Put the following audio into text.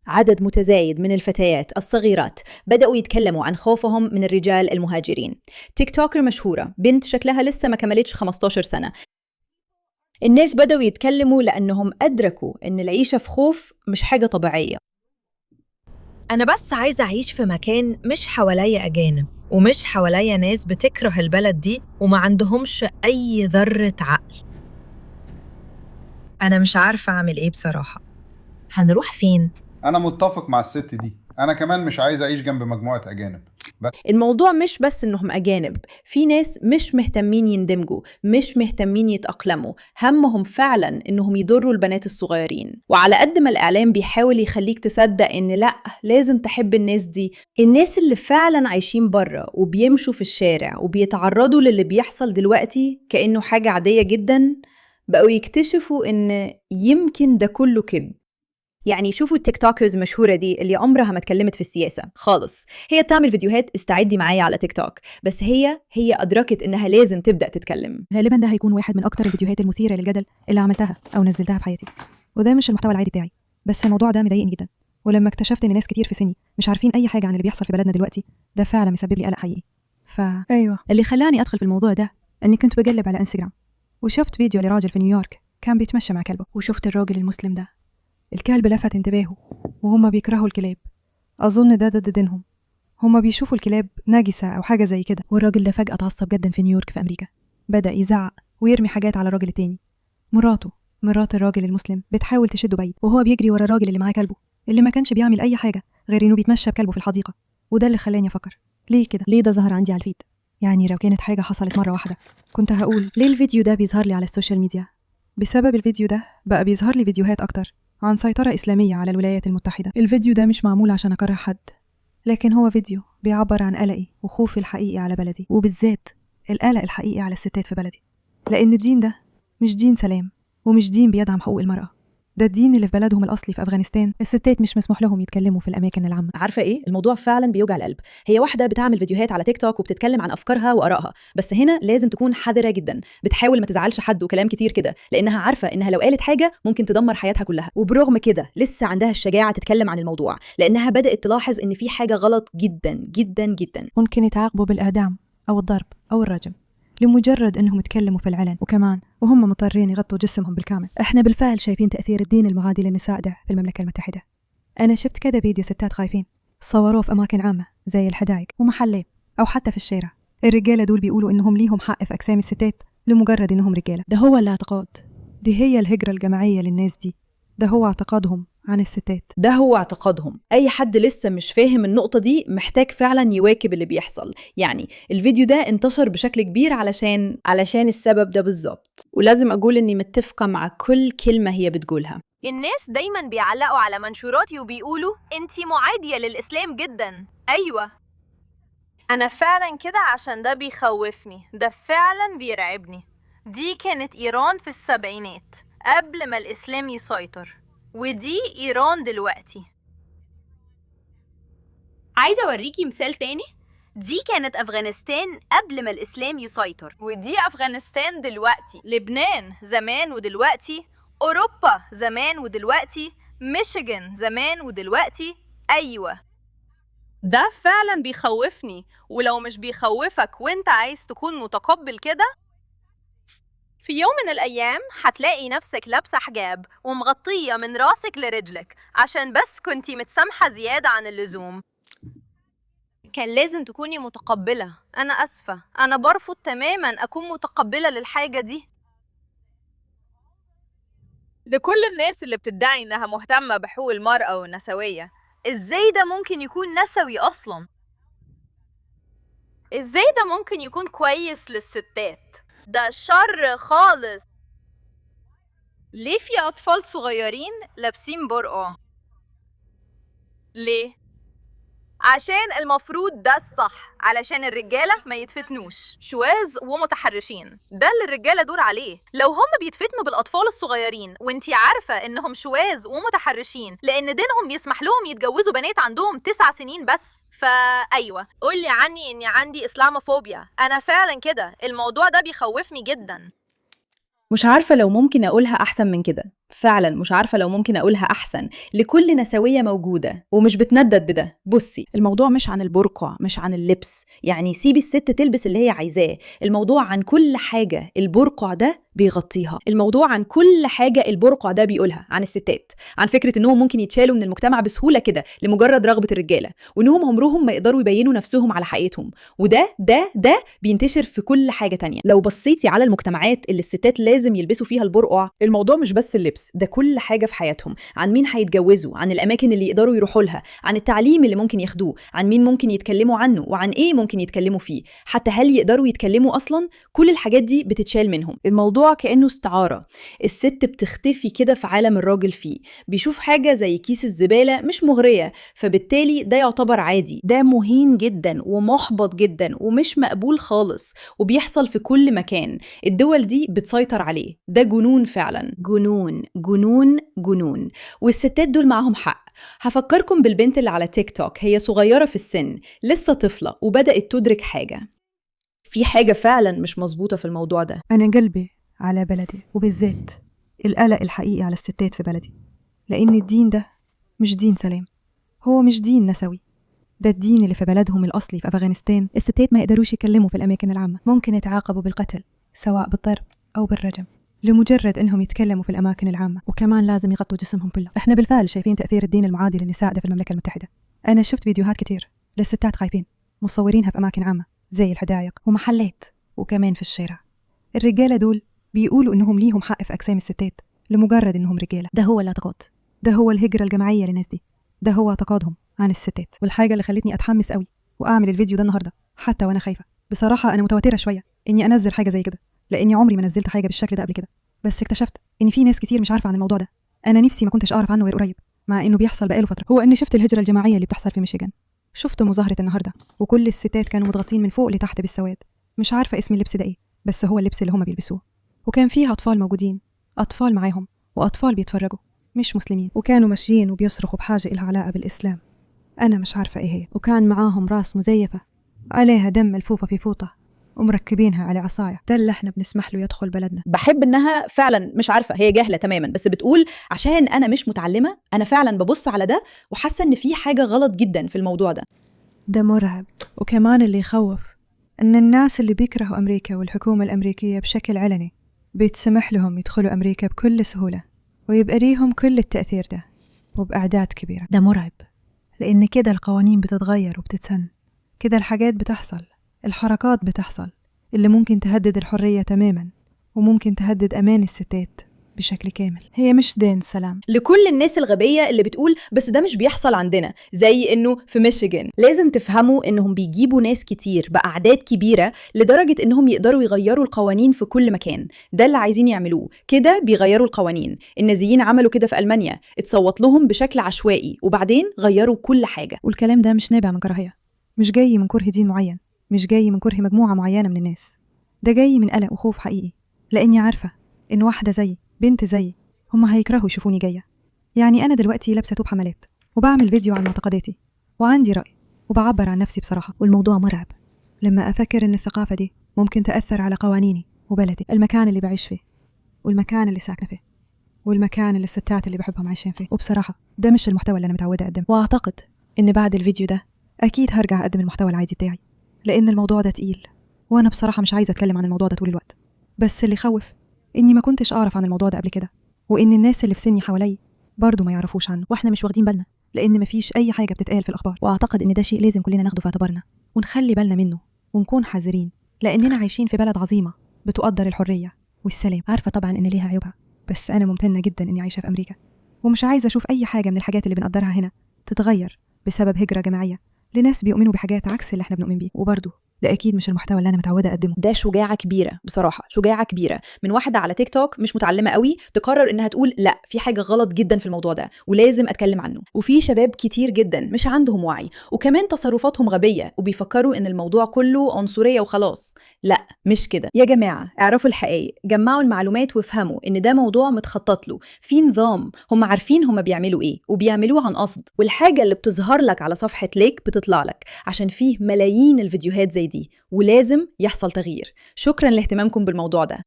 عدد متزايد من الفتيات الصغيرات بدأوا يتكلموا عن خوفهم من الرجال المهاجرين. تيك توكر مشهورة، بنت شكلها لسه ما كملتش 15 سنة. الناس بدأوا يتكلموا لأنهم أدركوا إن العيشة في خوف مش حاجة طبيعية. أنا بس عايزة أعيش في مكان مش حواليا أجانب ومش حواليا ناس بتكره البلد دي وما عندهمش أي ذرة عقل. أنا مش عارفة أعمل إيه بصراحة. هنروح فين؟ أنا متفق مع الست دي، أنا كمان مش عايز أعيش جنب مجموعة أجانب. الموضوع مش بس إنهم أجانب، في ناس مش مهتمين يندمجوا، مش مهتمين يتأقلموا، همهم فعلا إنهم يضروا البنات الصغيرين. وعلى قد ما الإعلام بيحاول يخليك تصدق إن لأ لازم تحب الناس دي، الناس اللي فعلا عايشين برا وبيمشوا في الشارع وبيتعرضوا للي بيحصل دلوقتي كأنه حاجة عادية جدا، بقوا يكتشفوا إن يمكن ده كله كذب. يعني شوفوا التيك توكرز المشهورة دي اللي عمرها ما اتكلمت في السياسة خالص، هي بتعمل فيديوهات استعدي معايا على تيك توك، بس هي أدركت إنها لازم تبدأ تتكلم. غالبا ده هيكون واحد من أكتر الفيديوهات المثيرة للجدل اللي عملتها أو نزلتها في حياتي، وده مش المحتوى العادي بتاعي، بس الموضوع ده مضايقني جدا. ولما اكتشفت إن ناس كتير في سني مش عارفين أي حاجة عن اللي بيحصل في بلدنا دلوقتي، ده فعلا مسبب لي قلق حقيقي. أيوة، اللي خلاني أدخل في الموضوع ده إني كنت بقلب على انستغرام وشفت فيديو لراجل في نيويورك كان بيتمشى مع كلبه، وشفت الراجل المسلم ده الكلب لفت انتباهه، وهم بيكرهوا الكلاب، أظن ده ضد دينهم، هم بيشوفوا الكلاب ناجسة أو حاجة زي كده. والراجل ده فجأة اتعصب جدا في نيويورك في أمريكا، بدأ يزعق ويرمي حاجات على الراجل التاني. مرات الراجل المسلم بتحاول تشده بعيد، وهو بيجري ورا الراجل اللي معاه كلبه اللي ما كانش بيعمل أي حاجة غير إنه بيتمشى بكلبه في الحديقة. وده اللي خلاني أفكر، ليه كده؟ ليه ده ظهر عندي على الفيد؟ يعني لو كانت حاجة حصلت مرة واحدة كنت هقول ليه الفيديو ده بيظهر لي على السوشيال ميديا؟ بسبب الفيديو ده بقى بيظهر لي فيديوهات أكتر عن سيطرة إسلامية على الولايات المتحدة. الفيديو ده مش معمول عشان أكره حد، لكن هو فيديو بيعبر عن قلقي وخوفي الحقيقي على بلدي، وبالذات القلق الحقيقي على الستات في بلدي، لأن الدين ده مش دين سلام ومش دين بيدعم حقوق المرأة، ده الدين اللي في بلدهم الأصلي في أفغانستان الستات مش مسموح لهم يتكلموا في الأماكن العامة. عارفة إيه؟ الموضوع فعلا بيوجع القلب. هي واحدة بتعمل فيديوهات على تيك توك وبتتكلم عن أفكارها وآرائها، بس هنا لازم تكون حذرة جدا، بتحاول ما تزعلش حد وكلام كتير كده، لأنها عارفة إنها لو قالت حاجة ممكن تدمر حياتها كلها. وبرغم كده لسه عندها الشجاعة تتكلم عن الموضوع، لأنها بدأت تلاحظ إن في حاجة غلط جدا جدا جدا. ممكن يتعاقبوا بالإعدام أو الضرب أو الرجم لمجرد أنهم يتكلموا في العلن، وكمان وهم مضطرين يغطوا جسمهم بالكامل. احنا بالفعل شايفين تأثير الدين المعادي للنساء ده في المملكة المتحدة. أنا شفت كذا فيديو ستات خايفين صوروه في أماكن عامة زي الحدائق ومحلات أو حتى في الشارع. الرجالة دول بيقولوا إنهم ليهم حق في أجسام الستات لمجرد إنهم رجالة. ده هو الاعتقاد، دي هي الهجرة الجماعية للناس دي، ده هو اعتقادهم عن الستات. ده هو اعتقادهم. أي حد لسه مش فاهم النقطة دي محتاج فعلا يواكب اللي بيحصل. يعني الفيديو ده انتشر بشكل كبير علشان السبب ده بالظبط، ولازم أقول إني متفقة مع كل كلمة هي بتقولها. الناس دايما بيعلقوا على منشوراتي وبيقولوا انتي معادية للإسلام جدا. أيوة، أنا فعلا كده عشان ده بيخوفني، ده فعلا بيرعبني. دي كانت إيران في السبعينات قبل ما الإسلام يسيطر، ودي إيران دلوقتي. عايزة أوريكي مثال تاني. دي كانت أفغانستان قبل ما الإسلام يسيطر، ودي أفغانستان دلوقتي. لبنان زمان ودلوقتي، أوروبا زمان ودلوقتي، ميشيغان زمان ودلوقتي. أيوة، ده فعلا بيخوفني. ولو مش بيخوفك وانت عايز تكون متقبل كده، في يوم من الأيام هتلاقي نفسك لابسة حجاب ومغطية من راسك لرجلك عشان بس كنتي متسامحة زيادة عن اللزوم. كان لازم تكوني متقبلة. أنا أسفة، أنا برفض تماما أكون متقبلة للحاجة دي. لكل الناس اللي بتدعي إنها مهتمة بحقوق المرأة والنسوية، إزاي ده ممكن يكون نسوي أصلا؟ إزاي ده ممكن يكون كويس للستات؟ ده شر خالص. ليه في أطفال صغيرين لابسين برقع؟ ليه؟ عشان المفروض ده الصح، علشان الرجالة ما يتفتنوش شواذ ومتحرشين. ده اللي الرجالة دور عليه. لو هم بيتفتنوا بالأطفال الصغيرين وانتي عارفة انهم شواذ ومتحرشين لأن دينهم بيسمح لهم يتجوزوا بنات عندهم 9 سنين بس، فأيوة، قولي عني اني عندي إسلاموفوبيا. أنا فعلا كده، الموضوع ده بيخوفني جدا. مش عارفة لو ممكن أقولها أحسن من كده. فعلا مش عارفة لو ممكن أقولها أحسن، لكل نسوية موجودة ومش بتندد بده. بصي، الموضوع مش عن البرقع، مش عن اللبس، يعني سيبي الست تلبس اللي هي عايزاه. الموضوع عن كل حاجة البرقع ده بيغطيها، الموضوع عن كل حاجة البرقع ده بيقولها عن الستات، عن فكرة إنهم ممكن يتشالوا من المجتمع بسهولة كده لمجرد رغبة الرجالة، وإنهم عمرهم ما يقدروا يبينوا نفسهم على حقيقتهم. وده ده بينتشر في كل حاجة تانية. لو بصيتي على المجتمعات اللي الستات لازم يلبسوا فيها البرقع، الموضوع مش بس اللبس، ده كل حاجة في حياتهم، عن مين هيتجوزوا، عن الأماكن اللي يقدروا يروحوا لها، عن التعليم اللي ممكن ياخدوه، عن مين ممكن يتكلموا عنه، وعن إيه ممكن يتكلموا فيه، حتى هل يقدروا يتكلموا أصلاً. كل الحاجات دي بتتشال منهم. الموضوع كأنه استعارة، الست بتختفي كده في عالم الراجل فيه، بيشوف حاجة زي كيس الزبالة مش مغرية، فبالتالي ده يعتبر عادي. ده مهين جدا ومحبط جدا ومش مقبول خالص، وبيحصل في كل مكان. الدول دي بتسيطر عليه. ده جنون فعلا، جنون جنون جنون. والستات دول معاهم حق. هفكركم بالبنت اللي على تيك توك، هي صغيرة في السن، لسه طفلة، وبدأت تدرك حاجة. في حاجة فعلا مش مظبوطة في الموضوع ده. أنا قلبي على بلدي، وبالذات القلق الحقيقي على الستات في بلدي، لأن الدين ده مش دين سلام، هو مش دين نسوي، ده الدين اللي في بلدهم الأصلي في أفغانستان. الستات ما يقدروش يكلموا في الأماكن العامة، ممكن يتعاقبوا بالقتل سواء بالضرب أو بالرجم لمجرد إنهم يتكلموا في الأماكن العامة، وكمان لازم يغطوا جسمهم كله. إحنا بالفعل شايفين تأثير الدين المعادي للنساء ده في المملكة المتحدة. أنا شفت فيديوهات كتير للستات خايفين مصورينها في أماكن عامة زي الحدائق ومحلات وكمان في الشارع. الرجالة دول بيقولوا إنهم ليهم حق في أجسام الستات لمجرد إنهم رجالة. ده هو الاعتقاد، ده هو الهجرة الجماعية للناس دي، ده هو اعتقادهم عن الستات. والحاجة اللي خلتني أتحمس قوي وأعمل الفيديو ده النهاردة حتى وأنا خايفة، بصراحة أنا متوترة شوية إني أنزل حاجة زي كده، لأني عمري ما نزلت حاجة بالشكل ده قبل كده، بس اكتشفت إن في ناس كتير مش عارفة عن الموضوع ده. أنا نفسي ما كنتش أعرف عنه غير قريب، مع إنه بيحصل بقاله فترة. هو إني شفت الهجرة الجماعية اللي بتحصل في ميشيغان، شفت مظاهرة النهاردة وكل الستات كانوا متغطين من فوق لتحت بالسواد، مش عارفة اسم اللبس ده إيه، بس هو اللبس اللي هما بيلبسوه. وكان فيها أطفال موجودين، أطفال معاهم، وأطفال بيتفرجوا مش مسلمين، وكانوا ماشيين وبيصرخوا بحاجة إلها علاقة بالإسلام، أنا مش عارفة إيه هي. وكان معاهم راس مزيفة عليها دم ملفوفة في فوطة ومركبينها على عصاية. ده اللي احنا بنسمح له يدخل بلدنا. بحب انها فعلا مش عارفة، هي جاهلة تماما، بس بتقول عشان انا مش متعلمة، انا فعلا ببص على ده وحاسة ان في حاجة غلط جدا في الموضوع ده. ده مرعب. وكمان اللي يخوف ان الناس اللي بيكرهوا امريكا والحكومة الامريكية بشكل علني بيتسمح لهم يدخلوا امريكا بكل سهولة ويبقى ليهم كل التأثير ده وبأعداد كبيرة. ده مرعب، لأن كده القوانين بتتغير وبتتسن، كده الحاجات بتحصل، الحركات بتحصل اللي ممكن تهدد الحرية تماما وممكن تهدد أمان الستات بشكل كامل. هي مش دين سلام. لكل الناس الغبية اللي بتقول بس ده مش بيحصل عندنا، زي انه في ميشيغان، لازم تفهموا انهم بيجيبوا ناس كتير بأعداد كبيرة لدرجة انهم يقدروا يغيروا القوانين في كل مكان. ده اللي عايزين يعملوه، كده بيغيروا القوانين. النازيين عملوا كده في ألمانيا، اتصوت لهم بشكل عشوائي وبعدين غيروا كل حاجة. والكلام ده مش نابع من كراهية، مش جاي من كره دين معين، مش جاي من كره مجموعة معينة من الناس، ده جاي من قلق وخوف حقيقي، لأني عارفة إن واحدة زي بنت زي هما هيكرهوا يشوفوني جاية. يعني أنا دلوقتي لابسة توب حملات وبعمل فيديو عن معتقداتي وعندي رأي وبعبر عن نفسي بصراحة، والموضوع مرعب لما أفكر إن الثقافة دي ممكن تأثر على قوانيني وبلدي، المكان اللي بعيش فيه والمكان اللي ساكنة فيه والمكان اللي الستات اللي بحبهم عايشين فيه. وبصراحة ده مش المحتوى اللي أنا متعودة أقدمه، وأعتقد إن بعد الفيديو ده أكيد هرجع أقدم المحتوى العادي بتاعي، لأن الموضوع ده تقيل وأنا بصراحة مش عايزة أتكلم عن الموضوع ده طول الوقت. بس اللي خوف إني ما كنتش أعرف عن الموضوع ده قبل كده، وإن الناس اللي في سني حوالي برضو ما يعرفوش عنه، وإحنا مش واخدين بالنا لأن مفيش أي حاجة بتتقال في الأخبار. وأعتقد إن ده شيء لازم كلنا ناخده في اعتبارنا ونخلي بالنا منه ونكون حذرين، لأننا عايشين في بلد عظيمة بتقدر الحرية والسلام. عارفة طبعا إن ليها عيوبها، بس أنا ممتنة جدا إني عايشة في أمريكا، ومش عايزة أشوف أي حاجة من الحاجات اللي بنقدرها هنا تتغير بسبب هجرة جماعية لناس بيؤمنوا بحاجات عكس اللي احنا بنؤمن بيه. وبرضه ده أكيد مش المحتوى اللي أنا متعودة أقدمه. ده شجاعة كبيرة بصراحة، شجاعة كبيرة من واحدة على تيك توك مش متعلمة قوي تقرر إنها تقول لا، في حاجة غلط جدا في الموضوع ده ولازم أتكلم عنه. وفي شباب كتير جدا مش عندهم وعي وكمان تصرفاتهم غبية وبيفكروا إن الموضوع كله عنصرية وخلاص. لا، مش كده يا جماعة. اعرفوا الحقيقة، جمعوا المعلومات وافهموا إن ده موضوع متخطط له، في نظام، هم عارفين هم بيعملوا إيه وبيعملوه عن قصد. والحاجة اللي بتظهر لك على صفحة ليك بتطلع لك عشان فيه ملايين الفيديوهات زي دي، ولازم يحصل تغيير. شكرا لاهتمامكم بالموضوع ده.